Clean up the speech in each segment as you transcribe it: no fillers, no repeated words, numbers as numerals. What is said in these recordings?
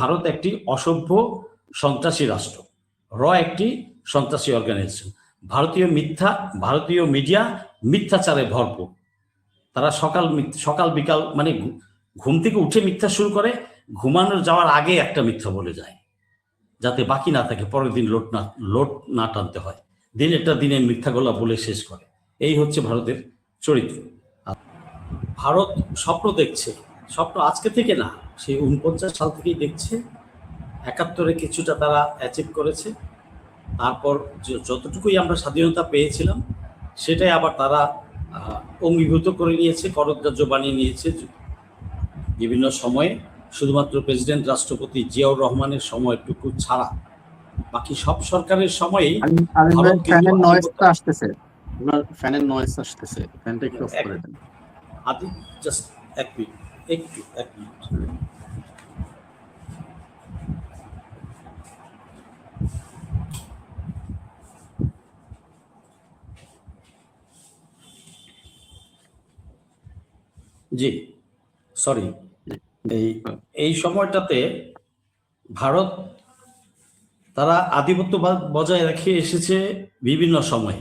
ভারত একটি অসভ্য সন্ত্রাসী রাষ্ট্র, একটি সন্ত্রাসী অর্গানাইজেশন। ভারতীয় মিডিয়া মিথ্যাচারে ভরপুর। তারা সকাল বিকাল মানে ঘুম থেকে উঠে মিথ্যা শুরু করে, ঘুমানোর যাওয়ার আগে একটা মিথ্যা বলে যায়, যাতে বাকি না থাকে, পরের দিন লোট না টানতে হয়। দিনের মিথ্যাগুলা বলে শেষ করে। এই হচ্ছে ভারতের চরিত্র। ভারত স্বপ্ন দেখছে, স্বপ্ন আজকে থেকে না, সেই 49 সাল থেকেই দেখছে। 71-এ কিছুটা তারা অ্যাচিভ করেছে। তারপর যতটুকুই আমরা স্বাধীনতা পেয়েছিলাম সেটাই আবার তারা অঙ্গীভূত করে নিয়েছে, করগ্রাহ্য বানিয়ে নিয়েছে বিভিন্ন সময়ে। শুধুমাত্র প্রেসিডেন্ট রাষ্ট্রপতি জিয়াউর রহমানের সময়টুকু ছাড়া বাকি সব সরকারের সময়ই ফ্যানের নয়েজ আসতেছে, ফ্যানটা একটু অফ করে দেন। জাস্ট এক মিনিট। জি সরি। এই সময়টাতে ভারত তারা আধিপত্য বজায় রেখে এসেছে বিভিন্ন সময়ে।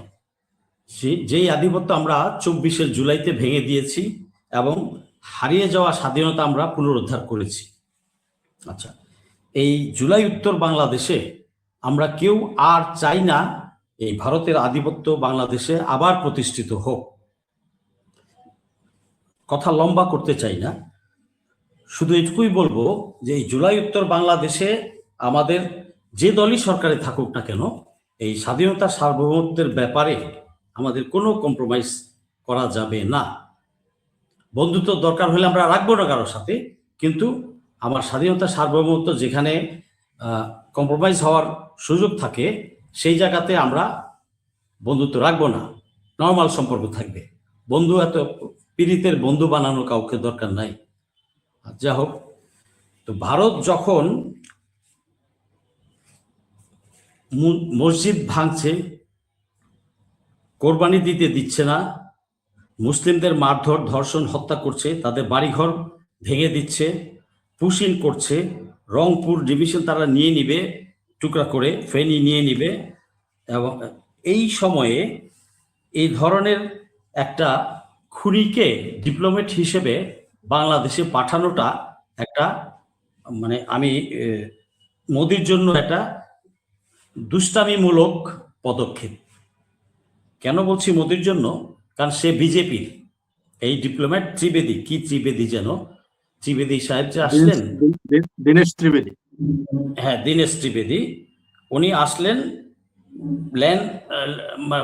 যেই আধিপত্য আমরা 24শে জুলাইতে ভেঙে দিয়েছি এবং হারিয়ে যাওয়া স্বাধীনতা আমরা পুনরুদ্ধার করেছি। আচ্ছা, এই জুলাই উত্তর বাংলাদেশে আমরা কেউ আর চাই না এই ভারতের আধিপত্য বাংলাদেশে আবার প্রতিষ্ঠিত হোক। কথা লম্বা করতে চাই না, শুধু এটুকুই বলবো যে এই জুলাই উত্তর বাংলাদেশে আমাদের যে দলই সরকারে থাকুক না কেন, এই স্বাধীনতা সার্বভৌমত্বের ব্যাপারে আমাদের কোনো কম্প্রোমাইজ করা যাবে না। বন্ধুত্ব দরকার হলে আমরা রাখবো না কারোর সাথে, কিন্তু আমার স্বাধীনতা সার্বভৌমত্ব যেখানে কম্প্রোমাইজ হওয়ার সুযোগ থাকে সেই জায়গাতে আমরা বন্ধুত্ব রাখবো না, নর্মাল সম্পর্ক থাকবে। বন্ধু এত পীড়িতের বন্ধু বানানো কাউকে দরকার নাই। যা হোক, তো ভারত যখন মসজিদ ভাঙছে, কোরবানি দিচ্ছে না, মুসলিমদের মারধর ধর্ষণ হত্যা করছে, তাদের বাড়িঘর ভেঙে দিচ্ছে, পুশিং করছে, রংপুর ডিভিশন তারা নিয়ে নিবে টুকরা করে, ফেনী নিয়ে নিবে, এবং এই সময়ে এই ধরনের একটা খুনিকে ডিপ্লোমেট হিসেবে বাংলাদেশে পাঠানোটা একটা মানে আমি মোদির জন্য একটা দুষ্টামিমূলক পদক্ষেপ। কেন বলছি মোদির জন্য? কারণ সে বিজেপির এই ডিপ্লোম্যাট ত্রিবেদী যেন ত্রিবেদী সাহেব যে আসলেন, দীনেশ ত্রিবেদী, হ্যাঁ দীনেশ ত্রিবেদী, উনি আসলেন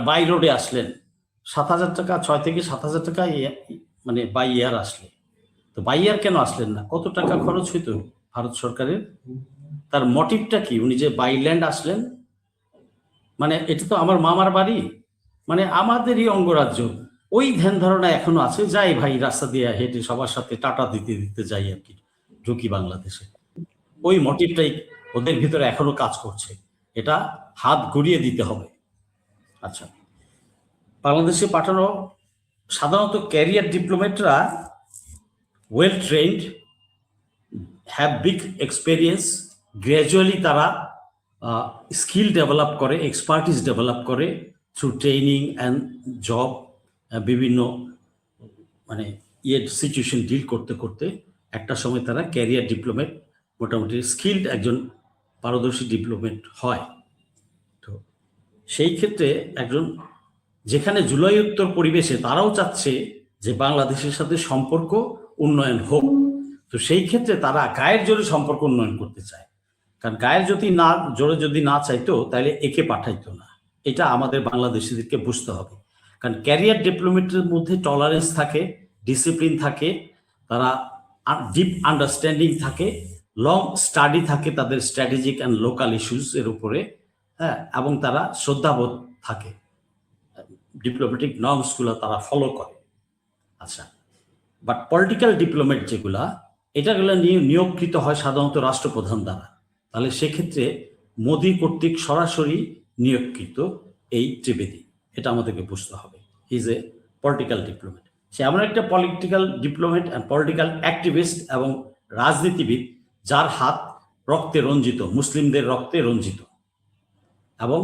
বাই রোডে আসলেন। 7,000 টাকা, 6 থেকে 7,000 টাকা মানে বাই ইয়ার আসলে। তো বাই ইয়ার কেন আসলেন না? কত টাকা খরচ হইতো ভারত সরকারের? তার মোটিভটা কি? উনি যে বাই ল্যান্ড আসলেন, মানে এটা তো আমার মামার বাড়ি, মানে আমাদেরই অঙ্গরাজ্য, ওই ধ্যান ধারণা এখনো আছে। যাই ভাই, রাস্তা দিয়ে হেঁটে সবার সাথে টাটা দিতে যাই আর কি, ঢুকি বাংলাদেশে। ওই মোটিভটাই ওদের ভিতরে এখনো কাজ করছে, এটা হাত ঘুরিয়ে দিতে হবে। আচ্ছা, বাংলাদেশে পাঠানো সাধারণত ক্যারিয়ার ডিপ্লোমেটরা well trained, have big experience, gradually তারা স্কিল ডেভেলপ করে, এক্সপার্টিস ডেভেলপ করে থ্রু ট্রেনিং অ্যান্ড জব। বিভিন্ন মানে সিচুয়েশন ডিল করতে করতে একটা সময় তারা ক্যারিয়ার ডিপ্লোমেট, মোটামুটি স্কিল্ড একজন পারদর্শী ডিপ্লোমেট হয়। তো সেই ক্ষেত্রে একজন যেখানে জুলাই উত্তর পরিবেশে তারাও চাচ্ছে যে বাংলাদেশের সাথে সম্পর্ক উন্নয়ন হোক, তো সেই ক্ষেত্রে তারা গায়ের জোরে সম্পর্ক উন্নয়ন করতে চায়। কারণ গায়ের জোরে যদি না চাইতো তাহলে একে পাঠাইতো না। এটা আমাদের বাংলাদেশিদেরকে বুঝতে হবে। কারণ ক্যারিয়ার ডিপ্লোমেটের মধ্যে টলারেন্স থাকে, ডিসিপ্লিন থাকে, তারা ডিপ আন্ডারস্ট্যান্ডিং থাকে, লং স্টাডি থাকে তাদের স্ট্র্যাটেজিক অ্যান্ড লোকাল ইস্যুস এর উপরে, হ্যাঁ, এবং তারা শ্রদ্ধাবোধ থাকে, ডিপ্লোম্যাটিক নর্মসগুলো তারা ফলো করে। আচ্ছা, বাট পলিটিক্যাল ডিপ্লোমেট যেগুলা, এটাগুলো নিয়োগকৃত হয় সাধারণত রাষ্ট্রপ্রধান দ্বারা। তাহলে সেক্ষেত্রে মোদি কর্তৃক সরাসরি নিয়োগকৃত এই ত্রিবেদী, এটা আমাদেরকে বুঝতে হবে। Is a political diplomat. সে এমন একটা political diplomat and political activist এবং রাজনীতিবিদ যার হাত রক্তে রঞ্জিত, মুসলিমদের রক্তে রঞ্জিত, এবং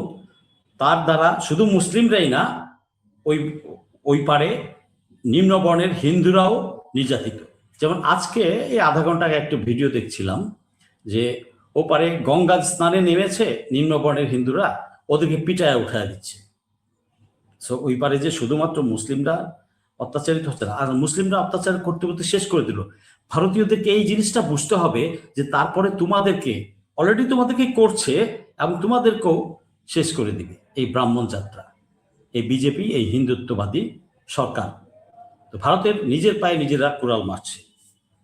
তার দ্বারা শুধু মুসলিমরাই না, ওই ওই পারে নিম্নবর্ণের হিন্দুরাও নির্যাতিত। যেমন আজকে এই আধা ঘন্টা আগে একটা ভিডিও দেখছিলাম যে ওপারে গঙ্গা স্নানে নেমেছে নিম্নবর্ণের হিন্দুরা, ওদেরকে পিটায় উঠায় দিচ্ছে। সো ওই পারে যে শুধুমাত্র মুসলিমরা অত্যাচারিত হচ্ছে না, আর মুসলিমরা অত্যাচার করতে করতে শেষ করে দিল। ভারতীয়দেরকে এই জিনিসটা বুঝতে হবে যে তারপরে তোমাদেরকে অলরেডি তোমাদেরকে করছে এবং তোমাদেরকেও শেষ করে দিবে এই ব্রাহ্মণ যাত্রা, এই বিজেপি, এই হিন্দুত্ববাদী সরকার। তো ভারতের নিজের পায়ে নিজেরা কুড়াল মারছে।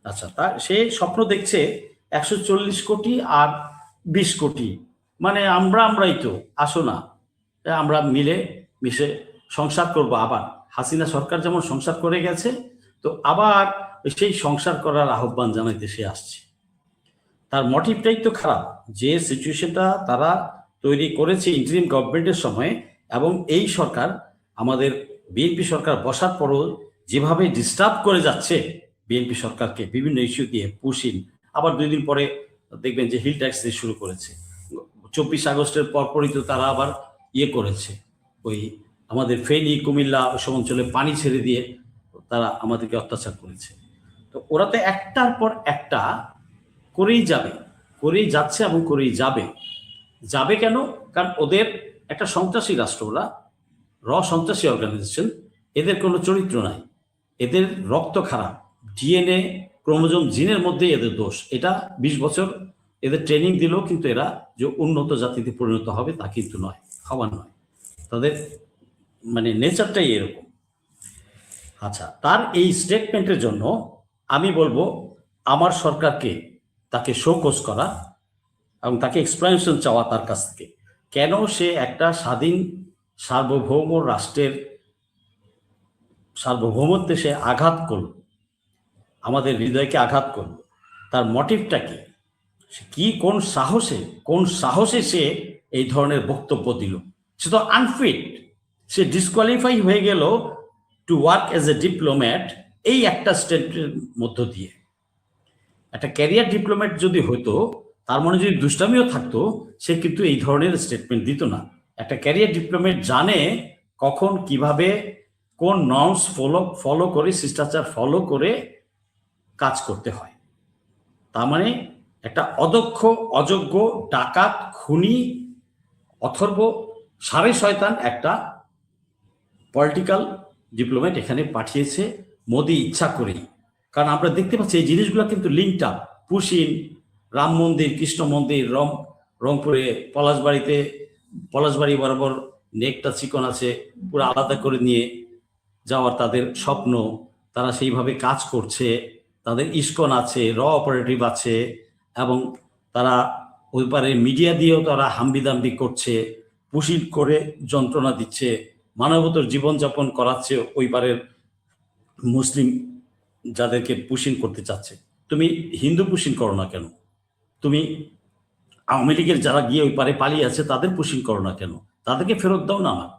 আচ্ছা, তা সে স্বপ্ন দেখছে 140 কোটি আর 20 কোটি, মানে আমরাই তো, আসো না আমরা মিলে মিশে সংসার করব। আবার হাসিনা সরকার যেমন সংসার করে গেছে, তো আবার সেই সংসার করার আহ্বান জানাইতে সে আসছে। তার মোটিভটাই তো খারাপ, যে সিচুয়েশনটা তারা তৈরি করেছে ইন্টারিম গভর্নমেন্টের সময়, এবং এই সরকার আমাদের বিএনপি সরকার বসার পরও যেভাবে ডিস্টার্ব করে যাচ্ছে বিএনপি সরকারকে বিভিন্ন ইস্যু দিয়ে, পুশিন, আবার 2 দিন পরে দেখবেন যে হিল ট্যাক্স দিয়ে শুরু করেছে। 24 আগস্টের পরপরই তো তারা আবার করেছে, ওই আমাদের ফেনী, কুমিল্লা ওসব অঞ্চলে পানি ছেড়ে দিয়ে তারা আমাদেরকে অত্যাচার করেছে। তো ওরা তো একটার পর একটা করেই যাচ্ছে এবং করেই যাবে কেন? কারণ ওদের একটা সন্ত্রাসী রাষ্ট্র, ওরা সন্ত্রাসী অর্গানাইজেশন, এদের কোনো চরিত্র নাই, এদের রক্ত খারাপ, ডিএনএ ক্রোমোজোম জিনের মধ্যেই এদের দোষ। এটা 20 বছর এদের ট্রেনিং দিলেও কিন্তু এরা যে উন্নত জাতিতে পরিণত হবে তা কিন্তু নয়, হওয়ার নয়, তাদের মানে নেচারটাই এরকম। আচ্ছা, তার এই স্টেটমেন্টের জন্য আমি বলবো আমার সরকারকে তাকে শোকজ করা এবং তাকে এক্সপ্লেনেশন চাওয়া তার কাছ থেকে, কেন সে একটা স্বাধীন সার্বভৌম রাষ্ট্রের সার্বভৌমত্বে সে আঘাত করল, আমাদের হৃদয়কে আঘাত করল। তার মোটিভটা কি? সে কি, কোন সাহসে সে এই ধরনের বক্তব্য দিল? সে তো আনফিট, সে ডিসকোয়ালিফাই হয়ে গেল to work as a diplomat এই একটা স্টেটের মধ্য দিয়ে। একটা ক্যারিয়ার ডিপ্লোম্যাট যদি হইতো, তার মনে যদি দুষ্টামিও থাকতো, সে কিন্তু এই ধরনের স্টেটমেন্ট দিত না। একটা ক্যারিয়ার ডিপ্লোম্যাট জানে কখন কিভাবে কোন নর্মস ফলো করে, শিষ্টাচার ফলো করে কাজ করতে হয়। তার মানে একটা অদক্ষ, অযোগ্য, ডাকাত, খুনি, অথর্ব, সাড়ে শয়তান একটা পলিটিক্যাল ডিপ্লোম্যাট এখানে পাঠিয়েছে মোদি ইচ্ছা করেই। কারণ আমরা দেখতে পাচ্ছি এই জিনিসগুলো কিন্তু লিঙ্কড আপ। পুশিন, রাম মন্দির, কৃষ্ণ মন্দির, রংপুরে পলাশবাড়ি বরাবর নেকটা চিকন আছে, পুরো আলাদা করে নিয়ে যাওয়ার তাদের স্বপ্ন, তারা সেইভাবে কাজ করছে। তাদের ইস্কন আছে, অপারেটিভ আছে, এবং তারা ওই পারে মিডিয়া দিয়েও তারা হাম্বিদাম্বি করছে, পুশিন করে যন্ত্রণা দিচ্ছে, মানবতর জীবনযাপন করাচ্ছে ওই পারের মুসলিম যাদেরকে পুশিন করতে চাচ্ছে। তুমি হিন্দু পুশিন করো না কেন? তুমি আওয়ামী লীগের যারা গিয়ে ওই পারে পালিয়ে আছে তাদের পুশিন করো না কেন? তাদেরকে ফেরত দাও না আমার।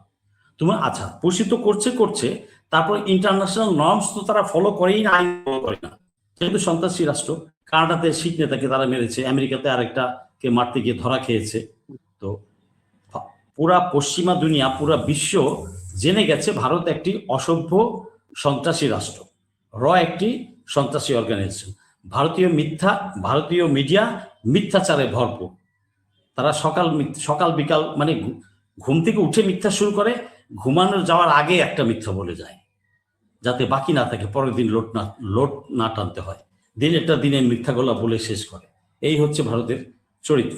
তোমার আচ্ছা, পুশিন তো করছে, তারপর ইন্টারন্যাশনাল নর্মস তো তারা ফলো করেই না, আইন ফলো করে না, যেহেতু সন্ত্রাসী রাষ্ট্র। কানাডাতে শিখ নেতাকে তারা মেরেছে, আমেরিকাতে আরেকটাকে মারতে গিয়ে ধরা খেয়েছে। তো পুরা পশ্চিমা দুনিয়া, পুরা বিশ্ব জেনে গেছে ভারত একটি অসভ্য সন্ত্রাসী রাষ্ট্র, একটি সন্ত্রাসী অর্গানাইজেশন। ভারতীয় মিডিয়া মিথ্যাচারে ভরপুর। তারা সকাল বিকাল মানে ঘুম থেকে উঠে মিথ্যা শুরু করে, ঘুমানোর যাওয়ার আগে একটা মিথ্যা বলে যায়, যাতে বাকি না থাকে, পরের দিন লোট না টানতে হয়। দিনেরটা দিনে মিথ্যাগুলা বলে শেষ করে। এই হচ্ছে ভারতের চরিত্র।